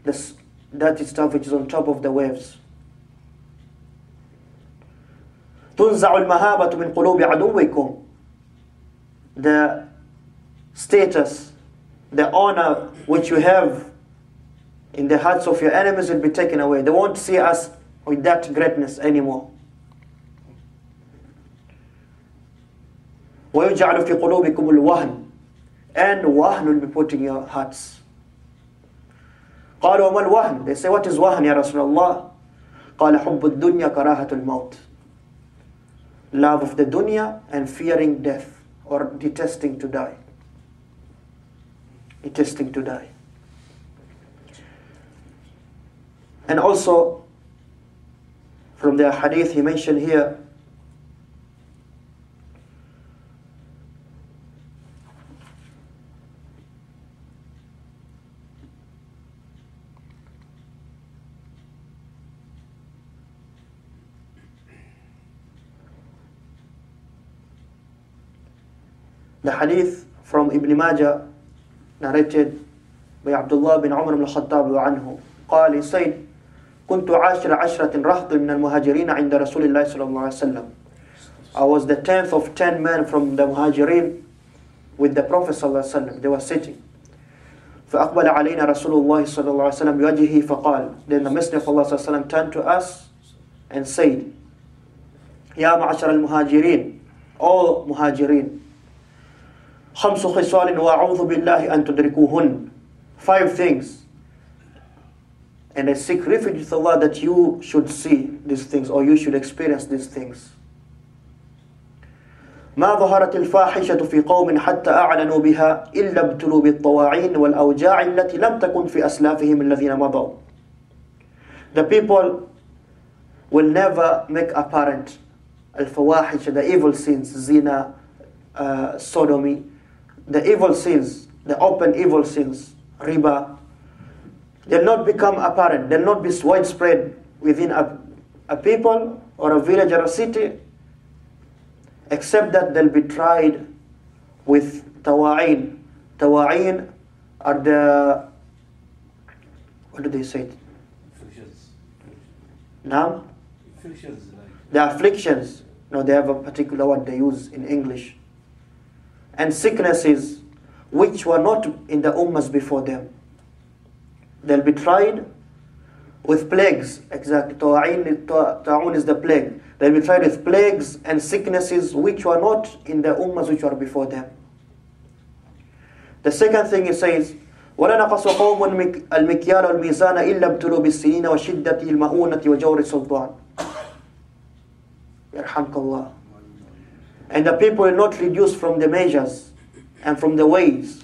this dirty stuff which is on top of the waves. تنزع المهابة من قلوب عدوكم. The status, the honor which you have in the hearts of your enemies will be taken away. They won't see us with that greatness anymore. ويجعل في قلوبكم الوهن, and wahn will be put in your hearts. قالوا وما الوهن? They say, what is wahn ya Rasulullah? قال حب الدنيا كراهة الموت. Love of the dunya and fearing death, or detesting to die. Detesting to die. And also, from the hadith he mentioned here, the hadith from Ibn Majah, narrated by Abdullah bin Umar ibn al-Khattab عنه, قال, he said, كنت عاشر عشرة رهط من المهاجرين عند رسول الله صلى الله عليه وسلم. I was the 10th of 10 men from the Muhajirin with the Prophet صلى الله عليه وسلم. They were sitting. فأقبل علينا رسول الله صلى الله عليه وسلم بوجهه فقال. Then the Messenger of Allah صلى الله عليه وسلم turned to us and said, يا معشر المهاجرين, all Muhajirin, خمس خصال وأعوذ بالله أن تدركوهن. 5 things. And I seek refuge with Allah that you should see these things, or you should experience these things. ما ظهرت الفاحشة في قوم حتى أعلنوا بها إلا ابتلوا بالطواعين والأوجاع التي لم تكن في أسلافهم الذين مضوا. The people will never make apparent al-fawahish, the evil sins, zina, sodomy, the evil sins, the open evil sins, riba. They'll not become apparent, they'll not be widespread within a people or a village or a city, except that they'll be tried with tawa'in. Tawa'in are the, what do they say? Afflictions. Now? Afflictions. The afflictions. No, they have a particular word they use in English. And sicknesses which were not in the ummas before them. They'll be tried with plagues. Exactly. Ta'un is the plague. They'll be tried with plagues and sicknesses which were not in the ummas which were before them. The second thing he says, وَلَا نَقَصُ قَوْمٌ الْمِكْيَالَ وَالْمِيزَانَ إِلَّا ابْتُلُوا بِالسِّنِينَ وَشِدَّةِ الْمَؤُونَةِ وَجَوْرِ السُّلْطَانِ. Yarhamkallah. And the people will not reduce from the measures and from the ways,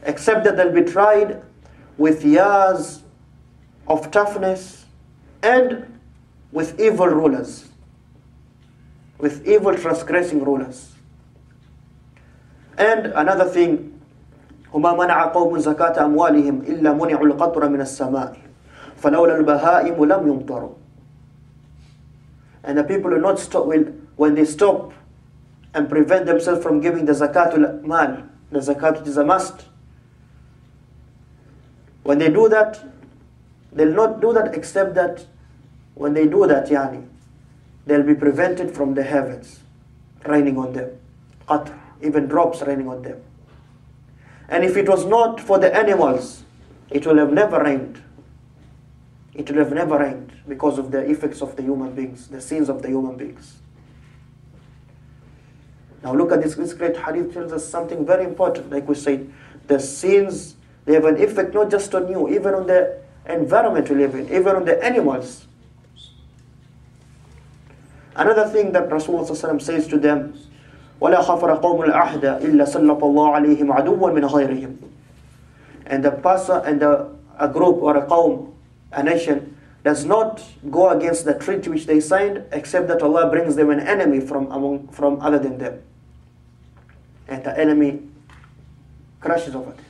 except that they'll be tried with years of toughness and with evil rulers, with evil transgressing rulers. And another thing, هُمَا مَنَعَ قَوْمٌ زَكَاةَ أَمْوَالِهِمْ إِلَّا مُنِعُوا الْقَطْرَ مِنَ السَّمَاءِ فَلَوْلَا الْبَهَائِمُ لَمْ يُمْطَرُوا. And the people will not stop, when they stop and prevent themselves from giving the zakatul mal, the zakat is a must. When they do that, they'll not do that except that when they do that, they'll be prevented from the heavens raining on them. Qatr, even drops raining on them. And if it was not for the animals, it will have never rained. It will have never rained because of the effects of the human beings, the sins of the human beings. Now look at this great hadith, tells us something very important. Like we said, the sins, they have an effect not just on you, even on the environment we live in, even on the animals. Another thing that Rasulullah says to them, وَلَا خَفَرَ قَوْمُ الْعَهْدَ إِلَّا سَلَّطَ اللَّهُ عَلَيْهِمْ عَدُوًّا مِنْ غَيْرِهِمْ. And the person and a group or a qawm, a nation, does not go against the treaty which they signed, except that Allah brings them an enemy from other than them. And the enemy crashes over them.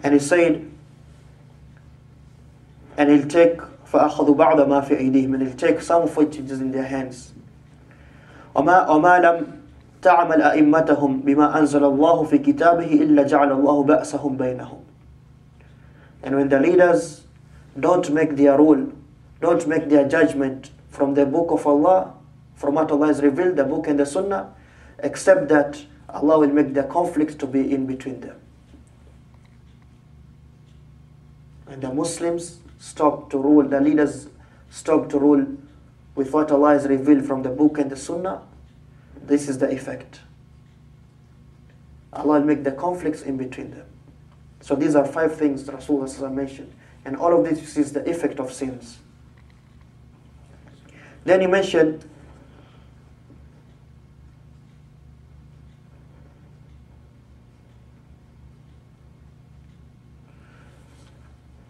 And he said, and he'll take فَأَخَذُوا بَعْضَ مَا فِي أَيْدِيهِمْ, and he'll take some of which is in their hands. وما لم تعمل أئمتهم بما أنزل الله في كتابه إلا جعل الله بأسهم بينهم. And when the leaders don't make their rule, don't make their judgment from the book of Allah, from what Allah has revealed, the book and the sunnah, except that Allah will make the conflict to be in between them. And the Muslims stop to rule, the leaders stop to rule with what Allah has revealed from the book and the sunnah. This is the effect. Allah will make the conflicts in between them. So these are 5 things Rasulullah mentioned. And all of this is the effect of sins. Then he mentioned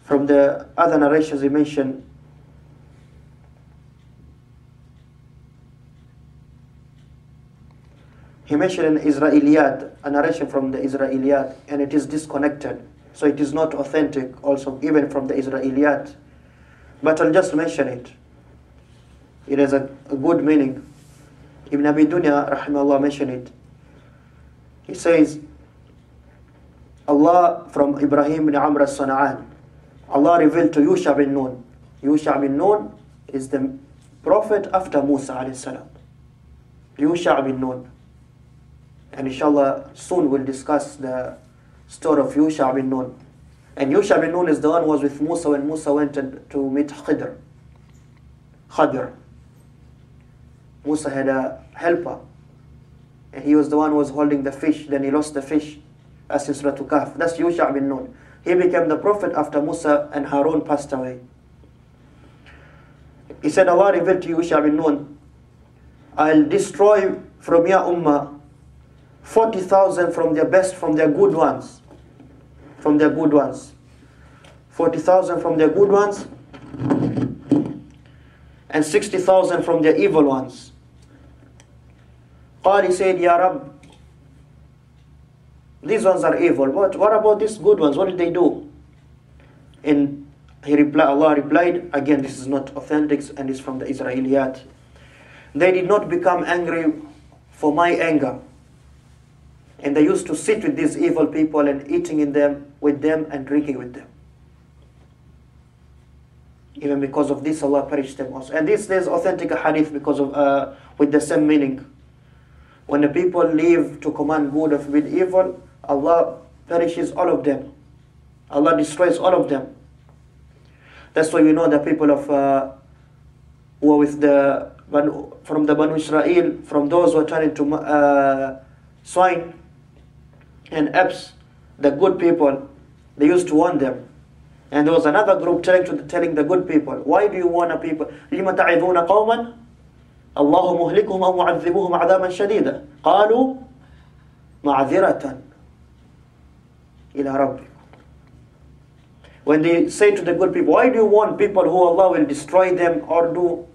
from the other narrations he mentioned an Israeliyat, a narration from the Israeliyat, and it is disconnected. So it is not authentic also, even from the Israeliyat. But I'll just mention it. It has a good meaning. Ibn Abi Dunya, rahimahullah, mentioned it. He says, Allah, from Ibrahim bin Amr as-Sana'an, Allah revealed to Yusha bin Nun. Yusha bin Nun is the prophet after Musa alayhi salam. Yusha bin Nun. And inshallah, soon we'll discuss the story of Yusha bin Nun. And Yusha bin Nun is the one who was with Musa when Musa went to meet Khidr. Musa had a helper. And he was the one who was holding the fish. Then he lost the fish. As in Surah Kahf. That's Yusha bin Nun. He became the prophet after Musa and Harun passed away. He said, Allah revealed to Yusha bin Nun, I'll destroy from your ummah 40,000 from their best, from their good ones. From their good ones. 40,000 from their good ones. And 60,000 from their evil ones. Qali said, Ya Rab, these ones are evil. What about these good ones? What did they do? And Allah replied, again, this is not authentic and it's from the Israeliyat. They did not become angry for my anger. And they used to sit with these evil people and eating with them and drinking with them. Even because of this, Allah punished them also. And there's authentic hadith because of with the same meaning. When the people leave to command good or forbid evil, Allah perishes all of them. Allah destroys all of them. That's why we know the people of who are with from the Banu Israel, from those who are turning into swine and apes, the good people, they used to warn them. And there was another group telling the good people, why do you warn a people? لِمَ تَعِذُونَ قَوْمًا اللَّهُ مُهْلِكُهُمْ أَوْ مُعَذِّبُهُمْ عَذَابًا شَدِيدًا قَالُوا مَعْذِرَةً إِلَى رَبِّكُمْ. When they say to the good people, why do you warn people who Allah will destroy them or do?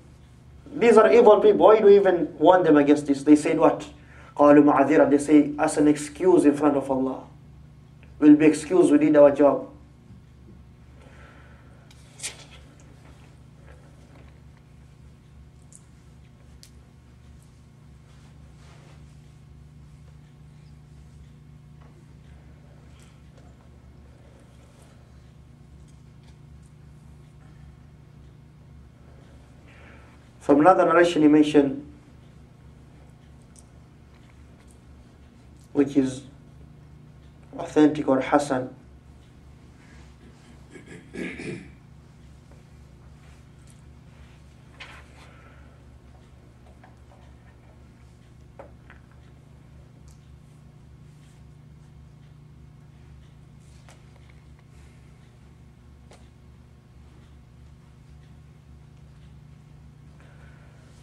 These are evil people, why do you even warn them against this? They said what? قَالُوا مَعْذِرَةً. They say, as an excuse in front of Allah. We'll be excused, we did our job. From another narration he mentioned, which is authentic or Hasan.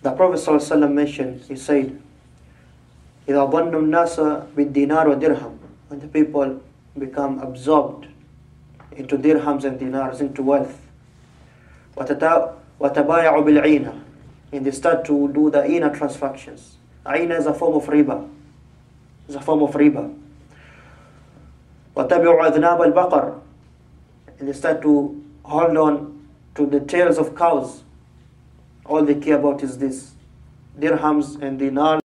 The Prophet ﷺ mentioned, he said, إِذَا ظَنُّ النَّاسَ بِالدِّينَارِ وَدِرْهَمْ. When the people become absorbed into dirhams and dinars, into wealth. وَتَبَايَعُ بِالْعِينَ. And they start to do the ina transactions. Aina is a form of riba. It's a form of riba. وَتَبِعُ أَذْنَابَ الْبَقَرِ. And they start to hold on to the tails of cows. All they care about is this. dirhams and dinars